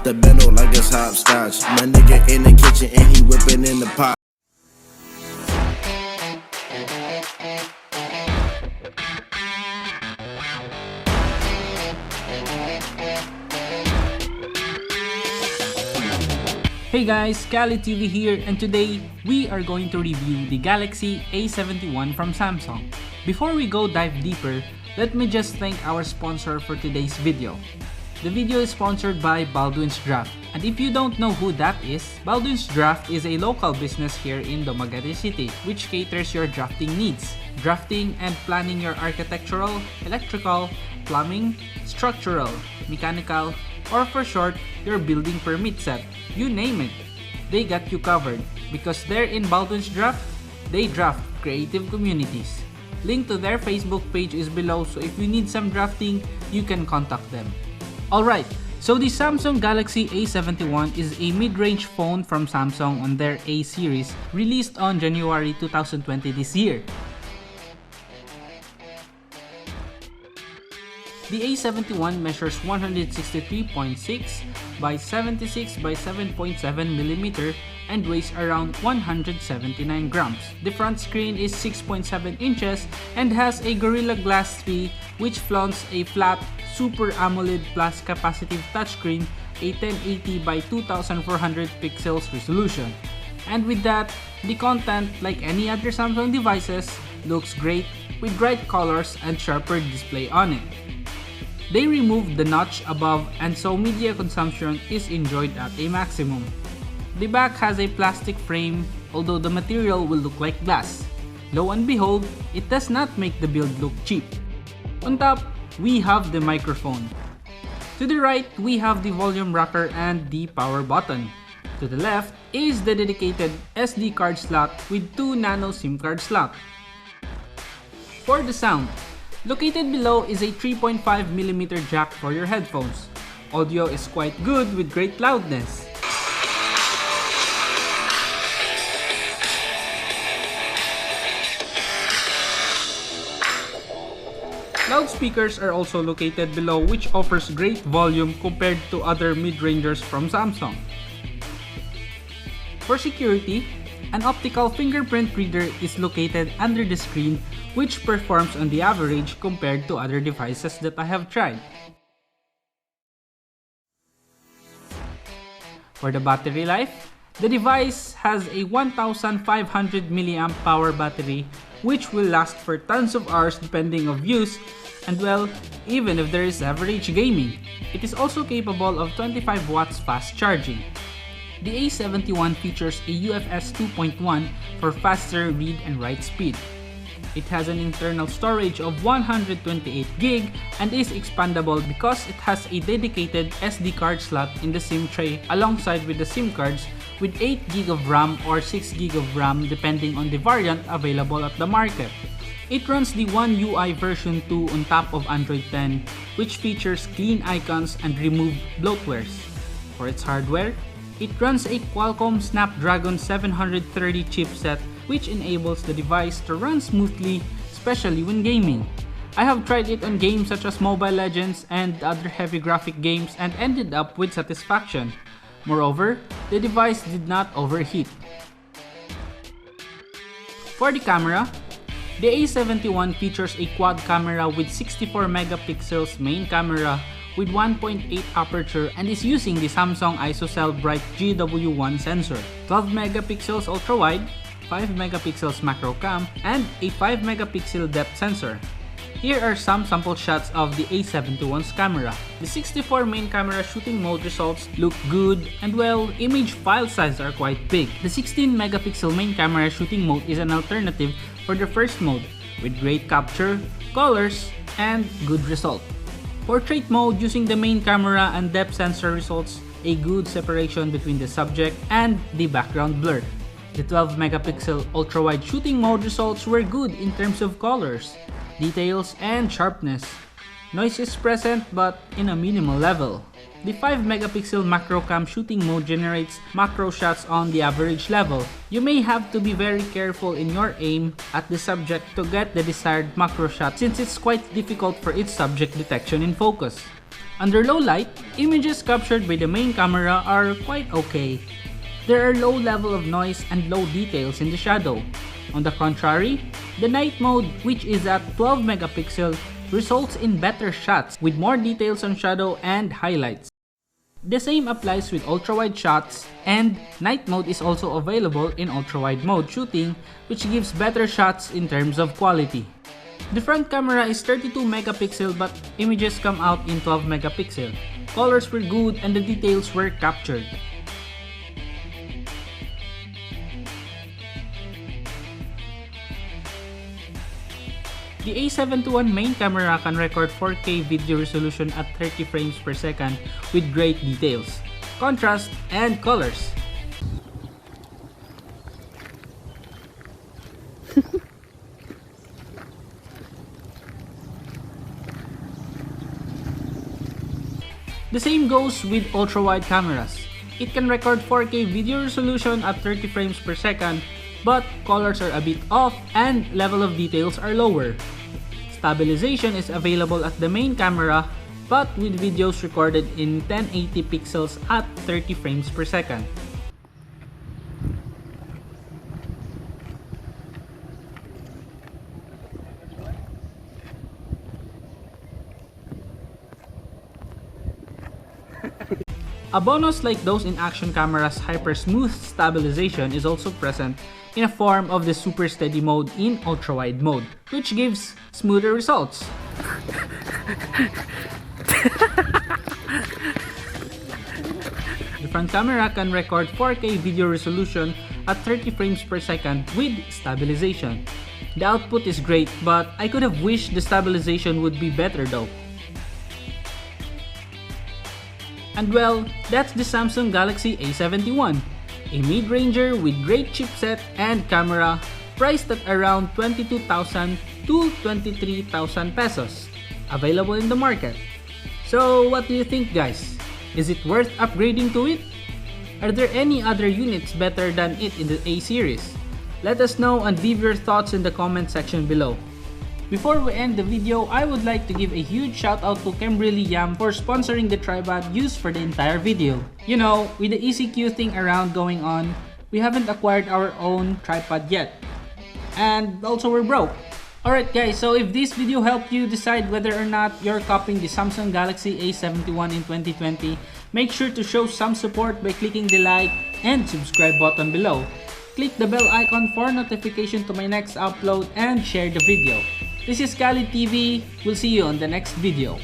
the bendo like it's hopscotch. My nigga in the kitchen and he whipping in the pot. Hey guys, Cali TV here, and today we are going to review the Galaxy A71 from Samsung. Before we go dive deeper, let me just thank our sponsor for today's video. The video is sponsored by Baldwin's Draft, and if you don't know who that is, Baldwin's Draft is a local business here in Dumaguete City which caters your drafting needs. Drafting and planning your architectural, electrical, plumbing, structural, mechanical, or for short, your building permit set. You name it, they got you covered because they're in Baldwin's Draft, they draft creative communities. Link to their Facebook page is below, so if you need some drafting, you can contact them. Alright, so the Samsung Galaxy A71 is a mid-range phone from Samsung on their A series, released on January 2020 this year. The A71 measures 163.6 by 76 by 7.7mm and weighs around 179 grams. The front screen is 6.7 inches and has a Gorilla Glass 3 which flaunts a flat Super AMOLED Plus capacitive touchscreen, a 1080 by 2400 pixels resolution. And with that, the content, like any other Samsung devices, looks great with bright colors and sharper display on it. They removed the notch above, and so media consumption is enjoyed at a maximum. The back has a plastic frame, although the material will look like glass. Lo and behold, it does not make the build look cheap. On top, we have the microphone. To the right, we have the volume rocker and the power button. To the left is the dedicated SD card slot with 2 nano SIM card slot. For the sound, located below is a 3.5mm jack for your headphones. Audio is quite good with great loudness. Loudspeakers are also located below, which offers great volume compared to other mid-rangers from Samsung. For security, an optical fingerprint reader is located under the screen, which performs on the average compared to other devices that I have tried. For the battery life, the device has a 1500 mAh power battery which will last for tons of hours depending on use, and well, even if there is average gaming. It is also capable of 25 watts fast charging. The A71 features a UFS 2.1 for faster read and write speed. It has an internal storage of 128GB and is expandable because it has a dedicated SD card slot in the SIM tray alongside with the SIM cards, with 8GB of RAM or 6GB of RAM depending on the variant available at the market. It runs the One UI version 2 on top of Android 10, which features clean icons and removed bloatwares. For its hardware, it runs a Qualcomm Snapdragon 730 chipset, which enables the device to run smoothly, especially when gaming. I have tried it on games such as Mobile Legends and other heavy graphic games and ended up with satisfaction. Moreover, the device did not overheat. For the camera, the A71 features a quad camera with 64 megapixels main camera with 1.8 aperture and is using the Samsung ISOCELL Bright GW1 sensor, 12 megapixels ultra-wide, 5 megapixels macro cam, and a 5 megapixel depth sensor. Here are some sample shots of the A71's camera. The 64 main camera shooting mode results look good, and well, image file sizes are quite big. The 16 megapixel main camera shooting mode is an alternative for the first mode, with great capture, colors, and good result. Portrait mode using the main camera and depth sensor results a good separation between the subject and the background blur. The 12 megapixel ultra-wide shooting mode results were good in terms of colors, details, and sharpness. Noise is present but in a minimal level. The 5 megapixel macro cam shooting mode generates macro shots on the average level. You may have to be very careful in your aim at the subject to get the desired macro shot since it's quite difficult for its subject detection in focus. Under low light, images captured by the main camera are quite okay. There are low level of noise and low details in the shadow. On the contrary, the night mode, which is at 12 megapixel, results in better shots with more details on shadow and highlights. The same applies with ultra-wide shots, and night mode is also available in ultra-wide mode shooting, which gives better shots in terms of quality. The front camera is 32 megapixel but images come out in 12 megapixel. Colors were good and the details were captured. The A71 main camera can record 4K video resolution at 30 frames per second with great details, contrast, and colors. The same goes with ultra-wide cameras. It can record 4K video resolution at 30 frames per second, but colors are a bit off and level of details are lower. Stabilization is available at the main camera, but with videos recorded in 1080 pixels at 30 frames per second. A bonus like those in action cameras, hyper smooth stabilization is also present in a form of the super steady mode in ultra wide mode, which gives smoother results. The front camera can record 4K video resolution at 30 frames per second with stabilization. The output is great, but I could have wished the stabilization would be better though. And well, that's the Samsung Galaxy A71, a mid-ranger with great chipset and camera, priced at around 22,000 to 23,000 pesos, available in the market. So what do you think, guys? Is it worth upgrading to it? Are there any other units better than it in the A series? Let us know and leave your thoughts in the comment section below. Before we end the video, I would like to give a huge shout out to Kimberly Yam for sponsoring the tripod used for the entire video. You know, with the ECQ thing around going on, we haven't acquired our own tripod yet. And also we're broke. Alright guys, so if this video helped you decide whether or not you're copying the Samsung Galaxy A71 in 2020, make sure to show some support by clicking the like and subscribe button below. Click the bell icon for notification to my next upload and share the video. This is Khalid TV. We'll see you on the next video.